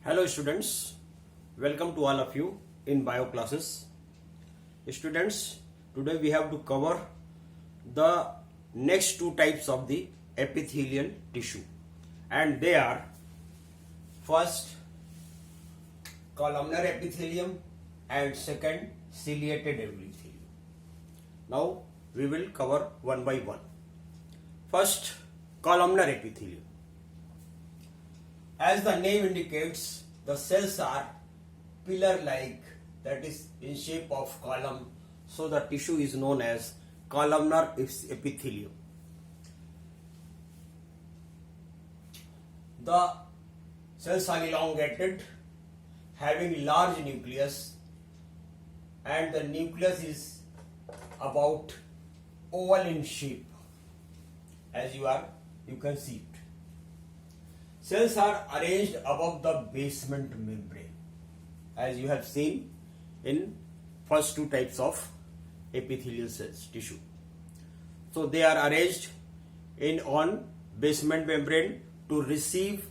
Hello students, welcome to all of you in bio classes. Students, today we have to cover the next two types of the epithelial tissue, and they are first columnar epithelium and second ciliated epithelium. Now we will cover one by one. First, columnar epithelium. As the name indicates, the cells are pillar-like, that is in shape of column, so the tissue is known as columnar epithelium. The cells are elongated, having large nucleus, and the nucleus is about oval in shape, as you can see it. Cells are arranged above the basement membrane, as you have seen in first two types of epithelial cells tissue. So they are arranged on basement membrane to receive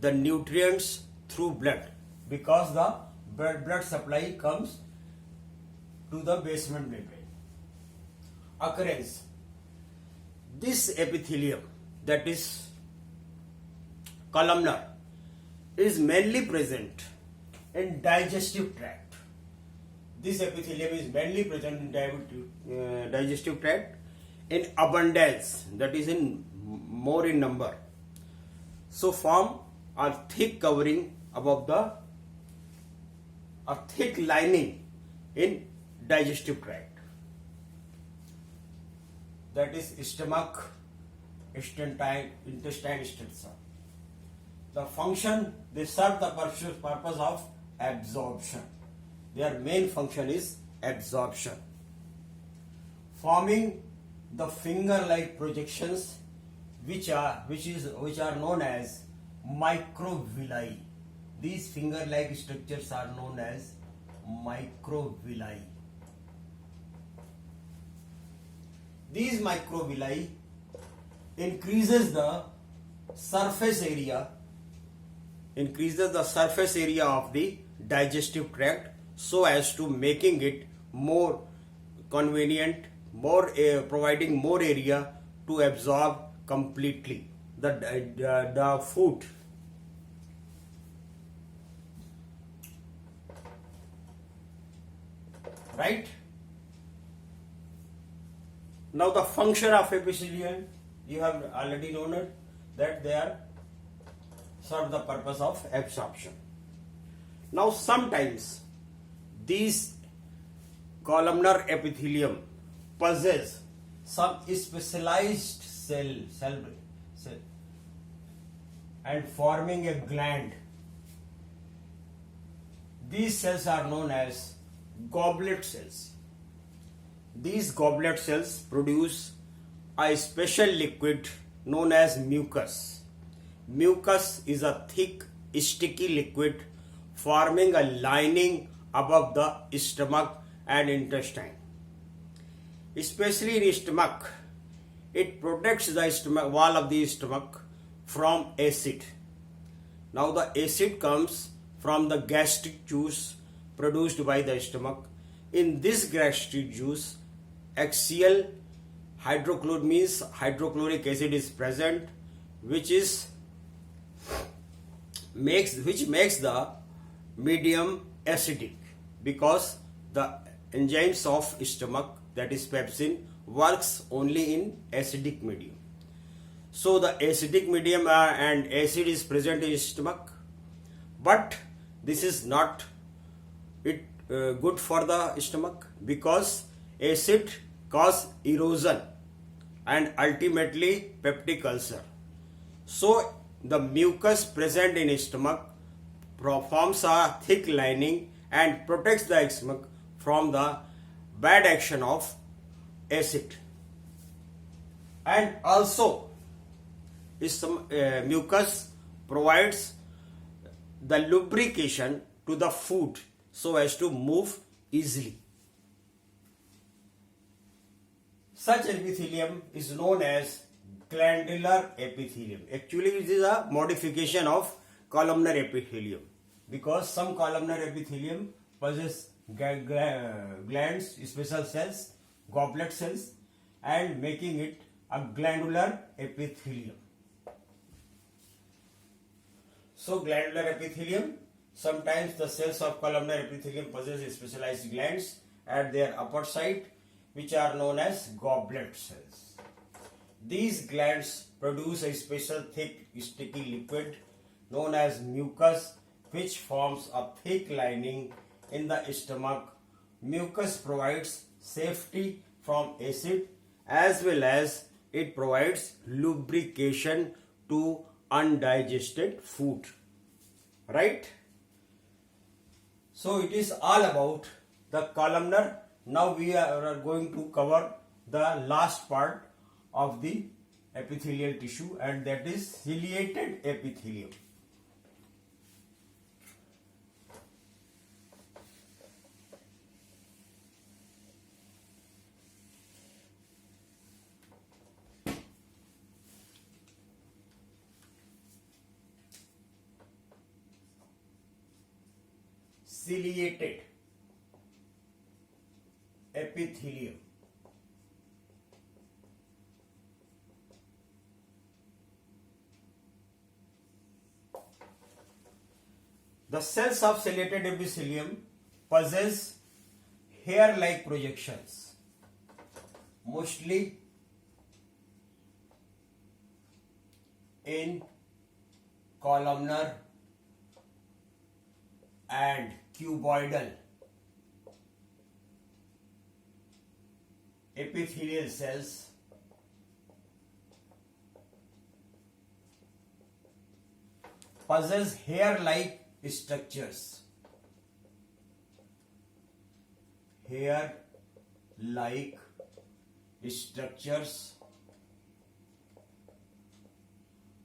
the nutrients through blood, because the blood supply comes to the basement membrane. Occurrence: this epithelium, that is columnar, is mainly present in digestive tract. This epithelium is mainly present in digestive tract in abundance, that is in more in number. So form a thick covering above a thick lining in digestive tract, that is stomach, intestine, etc. The function, they serve the purpose of absorption. Their main function is absorption, forming the finger-like projections, which are known as microvilli. These finger-like structures are known as microvilli. These microvilli increases the surface area of the digestive tract, so as to making it more convenient, providing more area to absorb completely the food. Right? Now the function of epithelium, you have already known it, that they serve the purpose of absorption. Now sometimes these columnar epithelium possess some specialized cell and forming a gland. These cells are known as goblet cells. These goblet cells produce a special liquid known as mucus. Mucus is a thick, sticky liquid forming a lining above the stomach and intestine. Especially in stomach, it protects the stomach wall of the stomach from acid. Now the acid comes from the gastric juice produced by the stomach. In this gastric juice, axial hydrochloric acid is present, which makes the medium acidic, because the enzymes of stomach, that is pepsin, works only in acidic medium. So the acidic medium and acid is present in stomach, but this is not good for the stomach, because acid cause erosion and ultimately peptic ulcer. So the mucus present in stomach forms a thick lining and protects the stomach from the bad action of acid. And also mucus provides the lubrication to the food so as to move easily. Such epithelium is known as glandular epithelium. Actually, it is a modification of columnar epithelium. because some columnar epithelium possess glands, special cells, goblet cells, and making it a glandular epithelium. So glandular epithelium, sometimes the cells of columnar epithelium possess specialized glands at their upper side, which are known as goblet cells. These glands produce a special thick sticky liquid known as mucus, which forms a thick lining in the stomach. Mucus provides safety from acid as well as it provides lubrication to undigested food. Right? So it is all about the columnar. Now we are going to cover the last part of the epithelial tissue, and that is ciliated epithelium. Ciliated epithelium. The cells of ciliated epithelium possess hair-like projections, mostly in columnar and cuboidal epithelial cells possess hair-like structures. Hair-like structures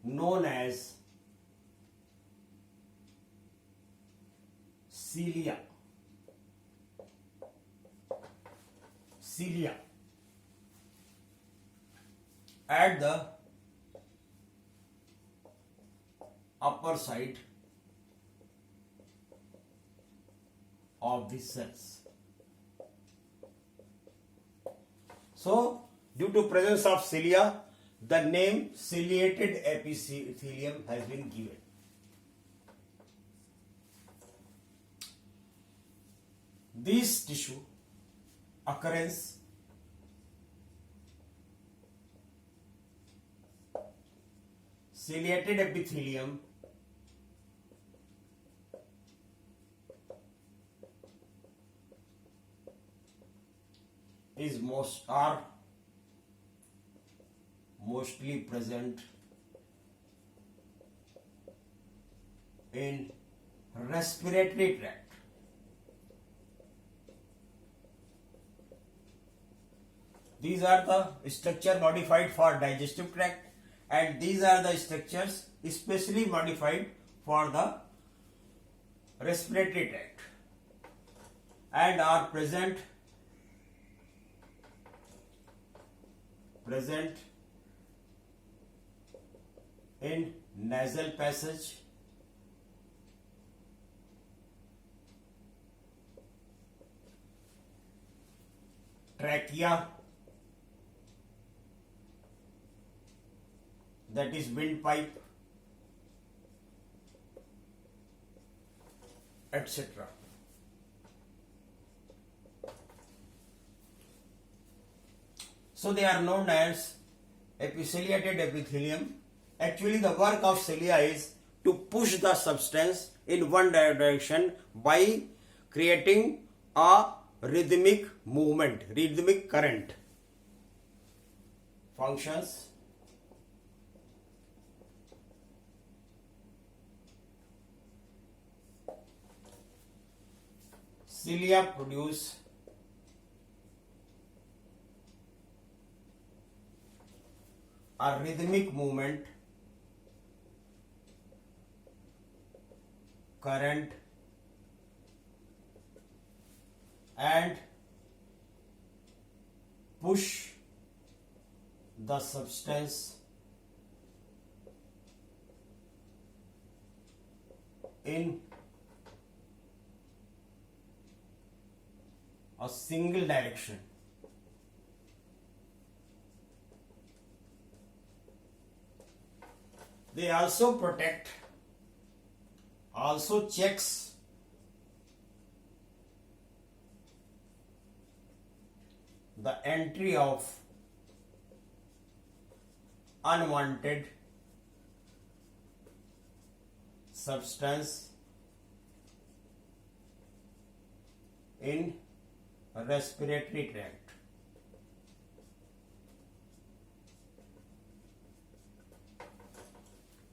known as cilia. Cilia at the upper side of the cells. So, due to presence of cilia, the name ciliated epithelium has been given. This tissue occurrence ciliated epithelium is mostly present in respiratory tract. These are the structure modified for digestive tract, and these are the structures especially modified for the respiratory tract and are present in nasal passage, trachea, that is windpipe, etc. So they are known as ciliated epithelium. Actually, the work of cilia is to push the substance in one direction by creating a rhythmic movement, rhythmic current. Functions: cilia produce a rhythmic movement, current, and push the substance in a single direction. They also protect, also checks the entry of unwanted substance in respiratory tract.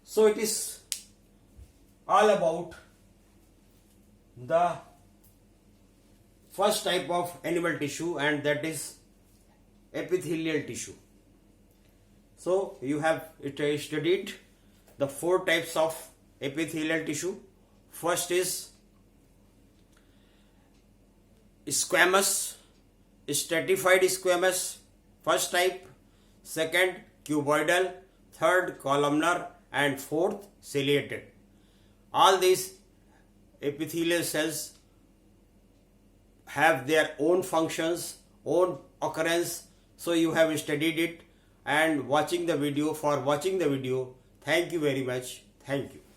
So it is all about the first type of animal tissue, and that is epithelial tissue. So you have studied the 4 types of epithelial tissue. First is squamous, stratified squamous, first type. Second, cuboidal. Third, columnar. And fourth, ciliated. All these epithelial cells have their own functions, own occurrence. So you have studied it and watching the video. For watching the video, thank you very much. Thank you.